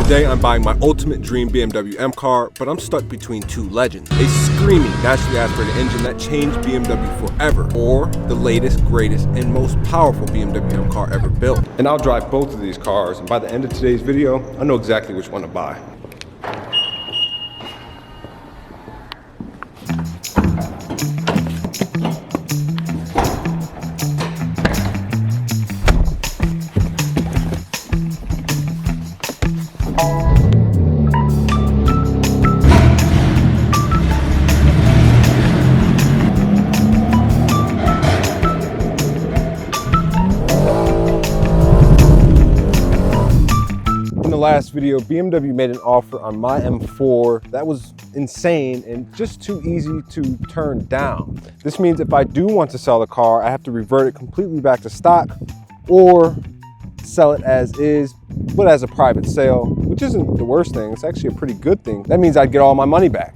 Today I'm buying my ultimate dream BMW M car, but I'm stuck between two legends. A screaming naturally aspirated engine that changed BMW forever, or the latest, greatest, and most powerful BMW M car ever built. And I'll drive both of these cars, and by the end of today's video, I know exactly which one to buy. In the last video, BMW made an offer on my M4 that was insane and just too easy to turn down. This means if I do want to sell the car, I have to revert it completely back to stock or sell it as is, but as a private sale, which isn't the worst thing. It's actually a pretty good thing. That means I'd get all my money back.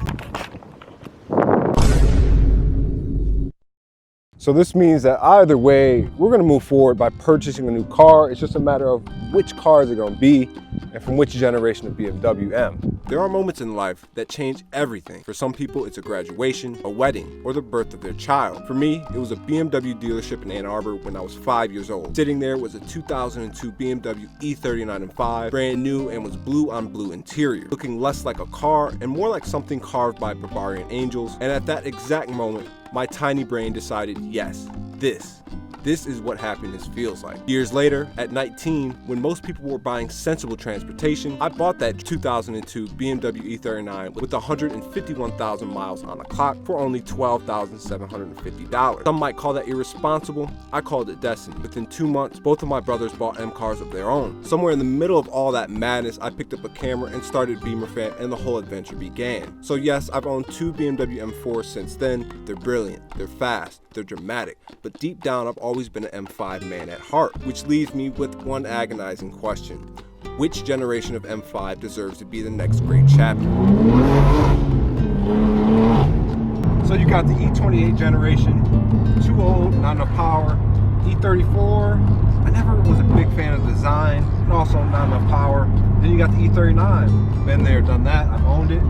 So this means that either way, we're gonna move forward by purchasing a new car. It's just a matter of which car is it gonna be and from which generation of BMW M. There are moments in life that change everything. For some people, it's a graduation, a wedding, or the birth of their child. For me, it was a BMW dealership in Ann Arbor when I was 5 years old. Sitting there was a 2002 BMW E39 M5, brand new and was blue on blue interior, looking less like a car and more like something carved by barbarian angels. And at that exact moment, my tiny brain decided, yes, this is what happiness feels like. Years later, at 19, when most people were buying sensible transportation, I bought that 2002 BMW E39 with 151,000 miles on the clock for only $12,750. Some might call that irresponsible. I called it destiny. Within 2 months, both of my brothers bought M cars of their own. Somewhere in the middle of all that madness, I picked up a camera and started Beemer Fam, and the whole adventure began. So yes, I've owned 2 BMW M4s since then. They're brilliant, they're fast, they're dramatic, but deep down I've always been an M5 man at heart, which leaves me with one agonizing question. Which generation of M5 deserves to be the next great chapter? So you got the E28 generation, too old, not enough power. E34, I never was a big fan of design, and also not enough power. Then you got the E39, been there, done that, I've owned it.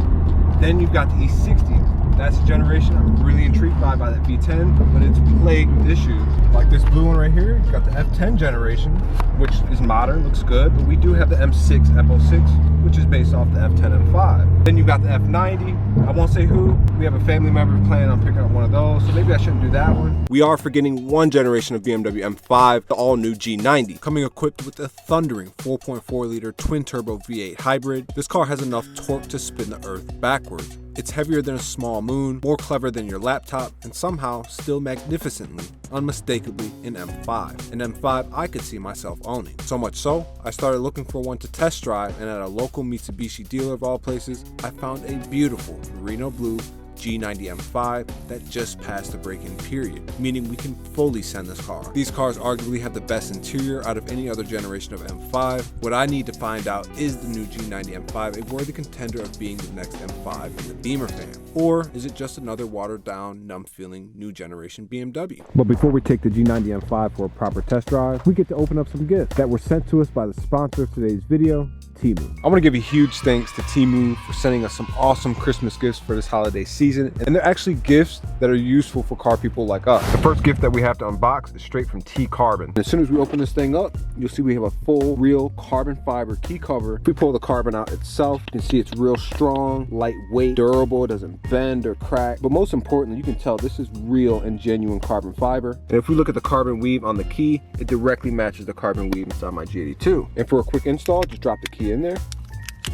Then you've got the E60. That's a generation I'm really intrigued by that V10, but it's plagued with issues. Like this blue one right here, you've got the F10 generation, which is modern, looks good, but we do have the M6 F06, which is based off the F10 M5. Then you've got the F90, I won't say who, we have a family member planning on picking up one of those, so maybe I shouldn't do that one. We are forgetting one generation of BMW M5, the all-new G90, coming equipped with a thundering 4.4-liter twin-turbo V8 hybrid. This car has enough torque to spin the Earth backwards. It's heavier than a small moon, more clever than your laptop, and somehow still magnificently, unmistakably an M5. An M5 I could see myself owning. So much so, I started looking for one to test drive, and at a local Mitsubishi dealer of all places, I found a beautiful merino blue G90 M5 that just passed the break-in period, meaning we can fully send this car. These cars arguably have the best interior out of any other generation of M5. What I need to find out, is the new G90 M5 a worthy contender of being the next M5 in the Beemer Fam? Or is it just another watered-down, numb-feeling new generation BMW? But before we take the G90 M5 for a proper test drive, we get to open up some gifts that were sent to us by the sponsor of today's video, Temu. I want to give a huge thanks to Temu for sending us some awesome Christmas gifts for this holiday season, and they're actually gifts that are useful for car people like us. The first gift that we have to unbox is straight from T-Carbon. As soon as we open this thing up, you'll see we have a full, real carbon fiber key cover. If we pull the carbon out itself, you can see it's real strong, lightweight, durable, it doesn't bend or crack, but most importantly, you can tell this is real and genuine carbon fiber. And if we look at the carbon weave on the key, it directly matches the carbon weave inside my G82. And for a quick install, just drop the key in there,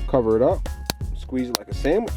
cover it up, squeeze it like a sandwich,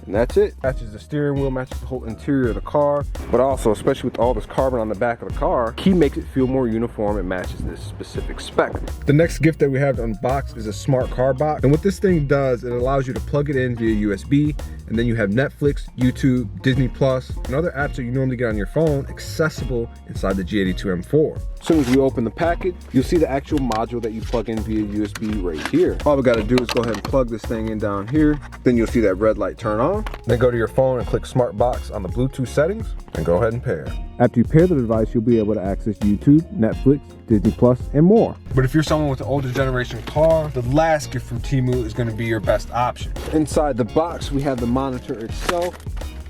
and that's it. Matches the steering wheel, matches the whole interior of the car, but also, especially with all this carbon on the back of the car, key makes it feel more uniform and matches this specific spec. The next gift that we have to unbox is a smart car box, and what this thing does, it allows you to plug it in via USB, and then you have Netflix, YouTube, Disney Plus, and other apps that you normally get on your phone accessible inside the G82 M4. As soon as we open the package, you'll see the actual module that you plug in via USB right here. All we gotta do is go ahead and plug this thing in down here. Then you'll see that red light turn on. on, then go to your phone and click Smart Box on the Bluetooth settings, and go ahead and pair. After you pair the device, you'll be able to access YouTube, Netflix, Disney Plus, and more. But if you're someone with an older generation car, the last gift from Temu is going to be your best option. Inside the box, we have the monitor itself.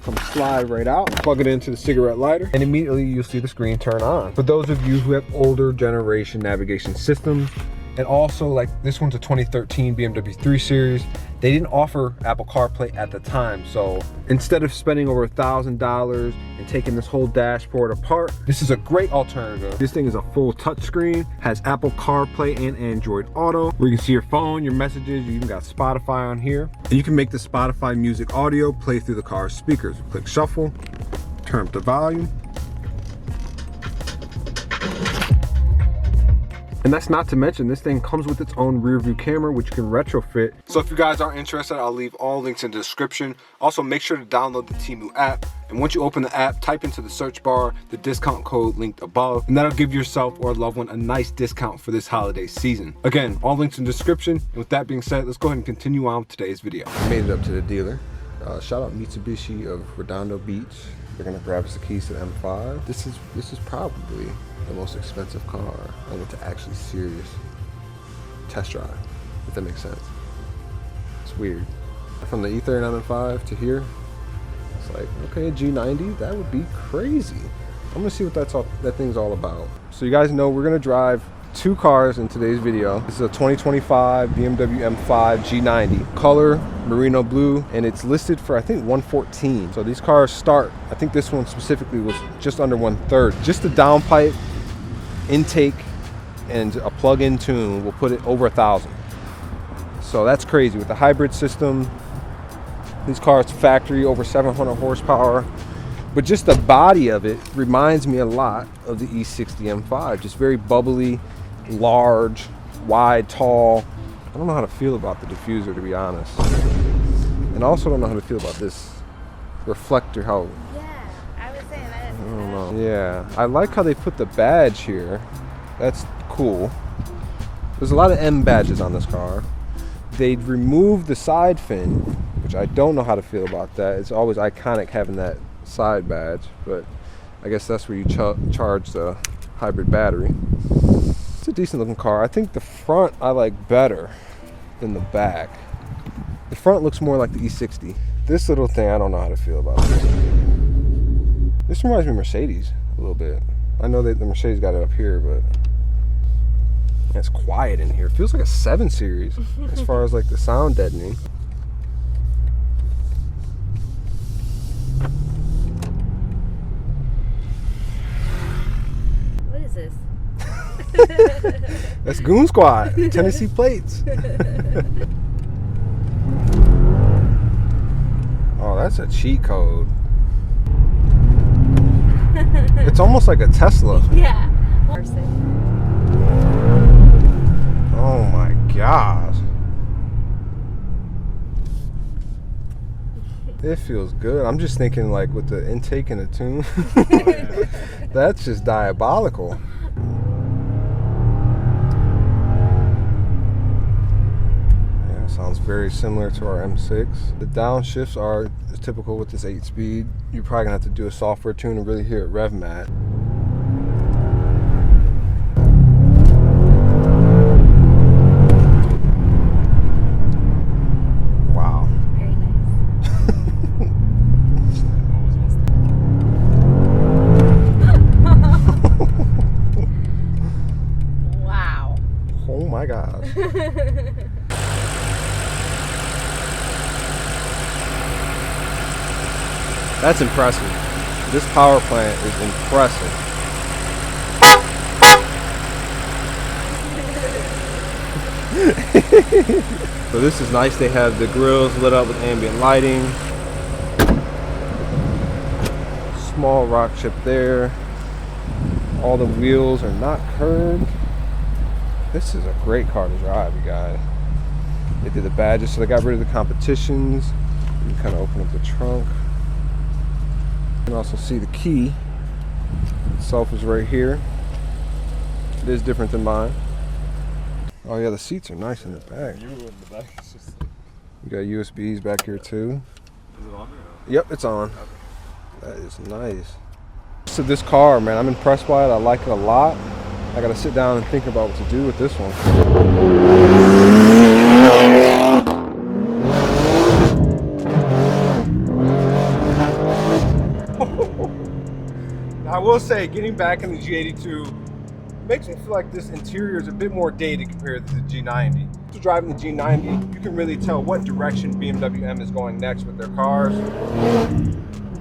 Come slide right out, plug it into the cigarette lighter, and immediately you'll see the screen turn on. For those of you who have older generation navigation systems, and also like this one's a 2013 BMW 3 Series, they didn't offer Apple CarPlay at the time. So instead of spending over $1,000 and taking this whole dashboard apart, this is a great alternative. This thing is a full touchscreen, has Apple CarPlay and Android Auto, where you can see your phone, your messages, you even got Spotify on here. And you can make the Spotify music audio play through the car's speakers. Click shuffle, turn up the volume. And that's not to mention, this thing comes with its own rear view camera, which you can retrofit. So if you guys are interested, I'll leave all links in the description. Also, make sure to download the Temu app. And once you open the app, type into the search bar the discount code linked above, and that'll give yourself or a loved one a nice discount for this holiday season. Again, all links in the description. And with that being said, let's go ahead and continue on with today's video. I made it up to the dealer. Shout out Mitsubishi of Redondo Beach. They're gonna grab us the keys to the M5. This is probably the most expensive car I went to actually serious test drive, if that makes sense. It's weird. From the E30 M5 to here, it's like, okay, G90, that would be crazy. I'm gonna see what that thing's all about. So you guys know we're gonna drive two cars in today's video. This is a 2025 BMW M5 G90, color merino blue, and it's listed for I think 114. So these cars start, I think this one specifically was just under 1/3. Just the downpipe, intake, and a plug-in tune will put it over 1,000. So that's crazy. With the hybrid system, these cars factory over 700 horsepower. But just the body of it reminds me a lot of the E60 M5. Just very bubbly, large, wide, tall. I don't know how to feel about the diffuser, to be honest. And I also don't know how to feel about this reflector. Yeah, I was saying that. I don't know. Yeah, I like how they put the badge here. That's cool. There's a lot of M badges on this car. They removed the side fin, which I don't know how to feel about that. It's always iconic having that side badge, but I guess that's where you charge the hybrid battery. It's a decent looking car. I think the front I like better than the back. The front looks more like the E60. This little thing, I don't know how to feel about this. This reminds me of Mercedes a little bit. I know that the Mercedes got it up here, but it's quiet in here. It feels like a 7 Series as far as like the sound deadening. What is this? That's Goon Squad, Tennessee plates. Oh, that's a cheat code. It's almost like a Tesla. Yeah. Oh my gosh. It feels good. I'm just thinking like with the intake and the tune. That's just diabolical. Yeah, sounds very similar to our M6. The downshifts are typical with this 8-speed. You're probably gonna have to do a software tune to really hear it rev mat. Wow. Very nice. Wow. Oh my gosh. That's impressive. This power plant is impressive. So this is nice. They have the grills lit up with ambient lighting. Small rock chip there. All the wheels are not curved. This is a great car to drive, you guys. They did the badges, so they got rid of the competitions. You can kind of open up the trunk. You can also see the key itself is right here. It is different than mine. Oh yeah, the seats are nice in the back. You got USBs back here too. Is it on? Yep, it's on. That is nice. So this car, man, I'm impressed by it. I like it a lot. I gotta sit down and think about what to do with this one. I will say, getting back in the G82 makes me feel like this interior is a bit more dated compared to the G90. After driving the G90, you can really tell what direction BMW M is going next with their cars.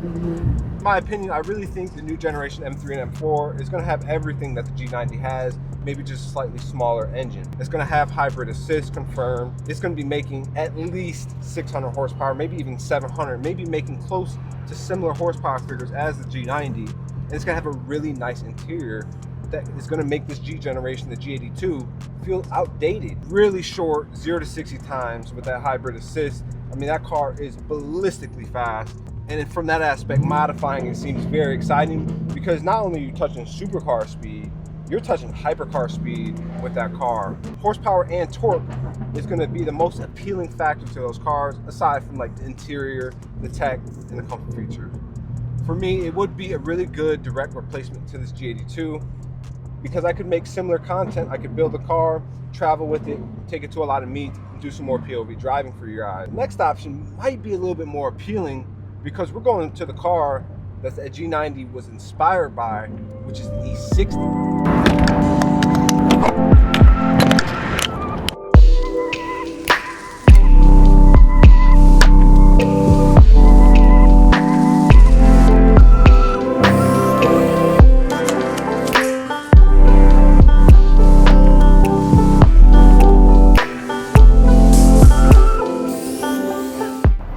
In my opinion, I really think the new generation M3 and M4 is going to have everything that the G90 has, maybe just a slightly smaller engine. It's going to have hybrid assist confirmed. It's going to be making at least 600 horsepower, maybe even 700, maybe making close to similar horsepower figures as the G90. And it's going to have a really nice interior that is going to make this G generation, the G82, feel outdated. Really short 0 to 60 times with that hybrid assist. I mean, that car is ballistically fast. And from that aspect, modifying it seems very exciting because not only are you touching supercar speed, you're touching hypercar speed with that car. Horsepower and torque is going to be the most appealing factor to those cars, aside from like the interior, the tech, and the comfort features. For me, it would be a really good direct replacement to this G82 because I could make similar content. I could build a car, travel with it, take it to a lot of meets, and do some more POV driving for your eyes. The next option might be a little bit more appealing because we're going to the car that the G90 was inspired by, which is the E60.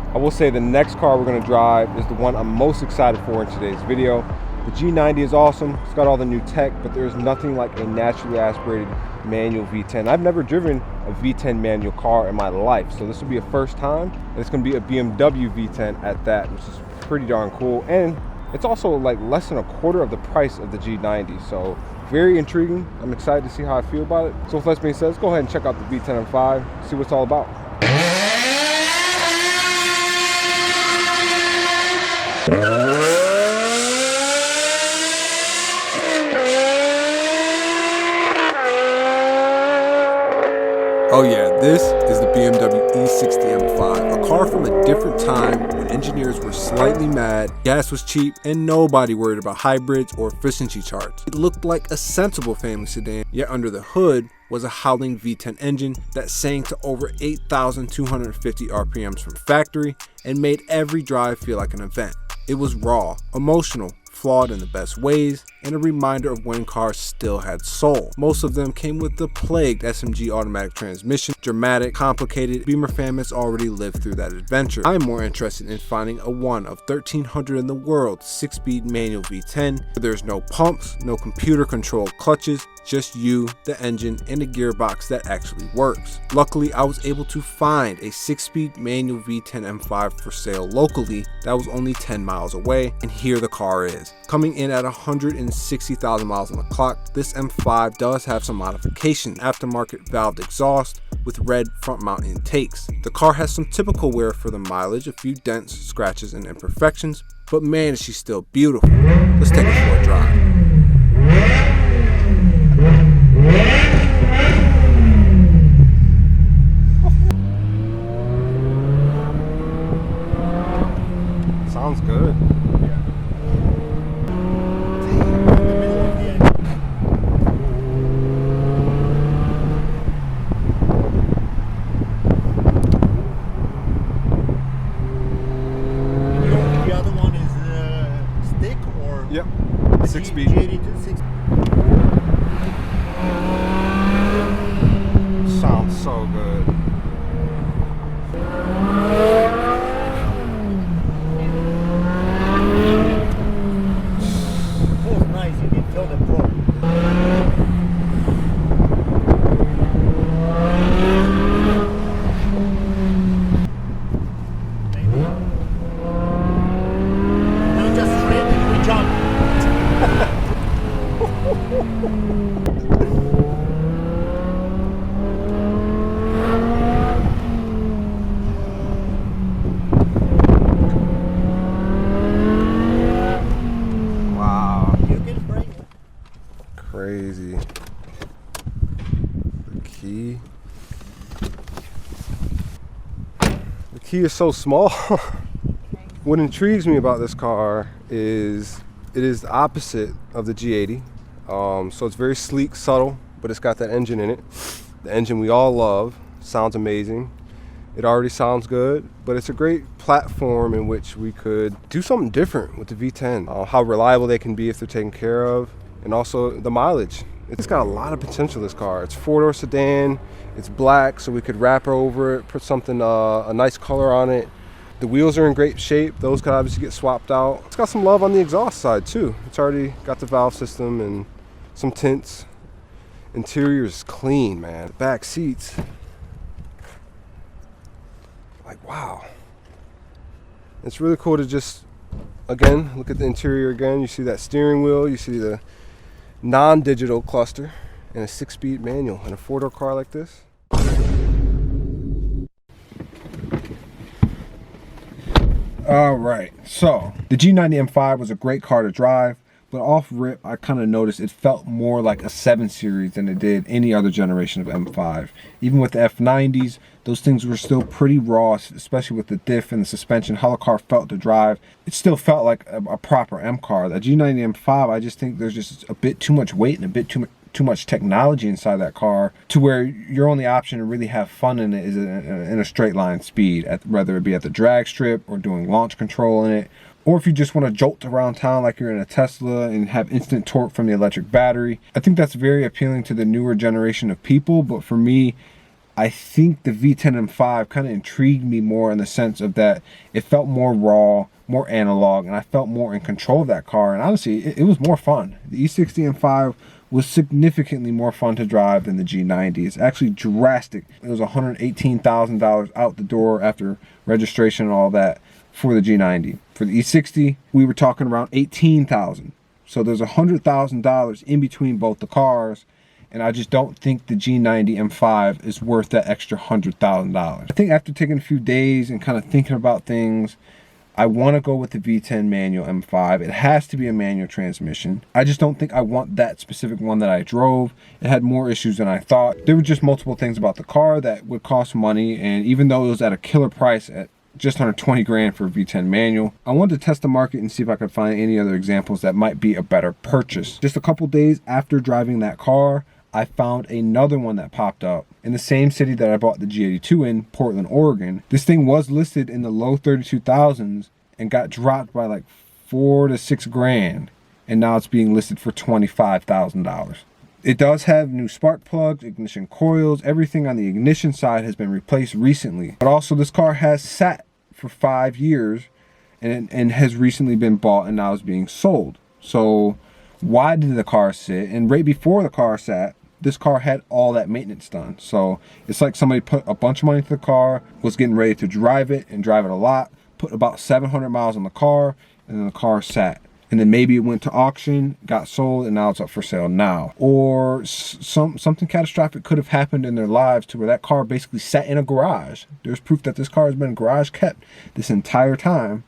I will say the next car we're going to drive is the one I'm most excited for in today's video. The G90 is awesome. It's got all the new tech, but there's nothing like a naturally aspirated manual V10. I've never driven a V10 manual car in my life, so this will be a first time, and it's going to be a BMW V10 at that, which is pretty darn cool. And it's also like less than a quarter of the price of the G90, so very intriguing. I'm excited to see how I feel about it. So with that being said, let's go ahead and check out the V10 M5, see what it's all about. Oh yeah, this is the BMW E60 M5, a car from a different time when engineers were slightly mad, gas was cheap, and nobody worried about hybrids or efficiency charts. It looked like a sensible family sedan, yet under the hood was a howling V10 engine that sang to over 8,250 RPMs from factory and made every drive feel like an event. It was raw, emotional, flawed in the best ways, and a reminder of when cars still had soul. Most of them came with the plagued SMG automatic transmission, dramatic, complicated. Beemer Fam has already lived through that adventure. I'm more interested in finding a one of 1,300 in the world 6-speed manual V10. There's no pumps, no computer controlled clutches, just you, the engine, and a gearbox that actually works. Luckily, I was able to find a 6-speed manual V10 M5 for sale locally that was only 10 miles away, and here the car is. Coming in at 160,000 miles on the clock, this M5 does have some modifications. Aftermarket valved exhaust with red front mount intakes. The car has some typical wear for the mileage, a few dents, scratches, and imperfections, but man is she still beautiful. Let's take it for a drive. Sounds good. The other one is stick or Yep. 6-speed. G82 6. Sounds so good. Oh, nice. You can feel the torque. Now just straight and we jump. key is so small. What intrigues me about this car is it is the opposite of the G80. So it's very sleek, subtle, but it's got that engine in it. The engine we all love. Sounds amazing. It already sounds good, but it's a great platform in which we could do something different with the V10. How reliable they can be if they're taken care of, and also the mileage. It's got a lot of potential, this car. It's 4-door sedan, it's black, so we could wrap over it, put something, a nice color on it. The wheels are in great shape. Those could obviously get swapped out. It's got some love on the exhaust side too. It's already got the valve system and some tints. Interior is clean, man. The back seats, like, wow. It's really cool to just, again, look at the interior again. You see that steering wheel, you see the non-digital cluster, and a 6-speed manual in a 4-door car like this. All right, so the G90 M5 was a great car to drive, but off rip, I kind of noticed it felt more like a 7 Series than it did any other generation of M5. Even with the F90s, those things were still pretty raw, especially with the diff and the suspension, how the car felt to drive. It still felt like a proper M car. The G90 M5, I just think there's just a bit too much weight and a bit too much technology inside that car, to where your only option to really have fun in it is in a straight line speed, whether it be at the drag strip or doing launch control in it, or if you just want to jolt around town like you're in a Tesla and have instant torque from the electric battery. I think that's very appealing to the newer generation of people, but for me, I think the V10 M5 kind of intrigued me more in the sense of that it felt more raw, more analog, and I felt more in control of that car, and honestly, it was more fun. The E60 M5 was significantly more fun to drive than the G90. It's actually drastic. It was $118,000 out the door after registration and all that for the G90. For the E60, we were talking around $18,000. So there's $100,000 in between both the cars, and I just don't think the G90 M5 is worth that extra $100,000. I think after taking a few days and kind of thinking about things, I want to go with the V10 manual M5. It has to be a manual transmission. I just don't think I want that specific one that I drove. It had more issues than I thought. There were just multiple things about the car that would cost money, and even though it was at a killer price at just under 20 grand for a V10 manual, I wanted to test the market and see if I could find any other examples that might be a better purchase. Just a couple days after driving that car, I found another one that popped up in the same city that I bought the G82 in, Portland, Oregon. This thing was listed in the low 32,000s and got dropped by like 4 to 6 grand, and now it's being listed for $25,000. It does have new spark plugs, ignition coils, everything on the ignition side has been replaced recently. But also this car has sat for 5 years and has recently been bought and now is being sold. So why did the car sit? And right before the car sat, this car had all that maintenance done. So it's like somebody put a bunch of money into the car, was getting ready to drive it and drive it a lot, put about 700 miles on the car, and then the car sat. And then maybe it went to auction, got sold, and now it's up for sale now. Or something catastrophic could have happened in their lives to where that car basically sat in a garage. There's proof that this car has been garage kept this entire time.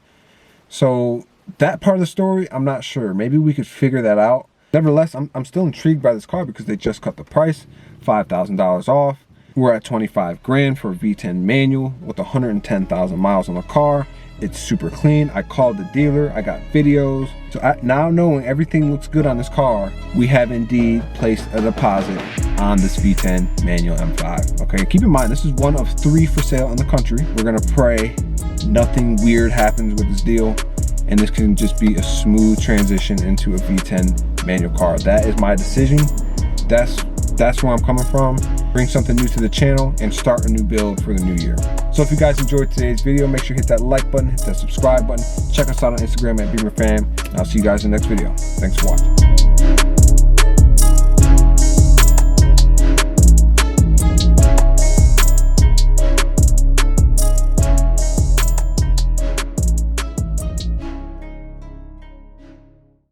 So that part of the story, I'm not sure. Maybe we could figure that out. Nevertheless, I'm still intrigued by this car because they just cut the price, $5,000 off. We're at 25 grand for a V10 manual with 110,000 miles on the car. It's super clean. I called the dealer, I got videos. So now knowing everything looks good on this car, we have indeed placed a deposit on this V10 manual M5. Okay, keep in mind, this is one of 3 for sale in the country. We're gonna pray nothing weird happens with this deal, and this can just be a smooth transition into a V10 manual car. That is my decision. That's where I'm coming from. Bring something new to the channel and start a new build for the new year. So if you guys enjoyed today's video, make sure you hit that like button, hit that subscribe button. Check us out on Instagram at Beemer Fam, and I'll see you guys in the next video. Thanks for watching.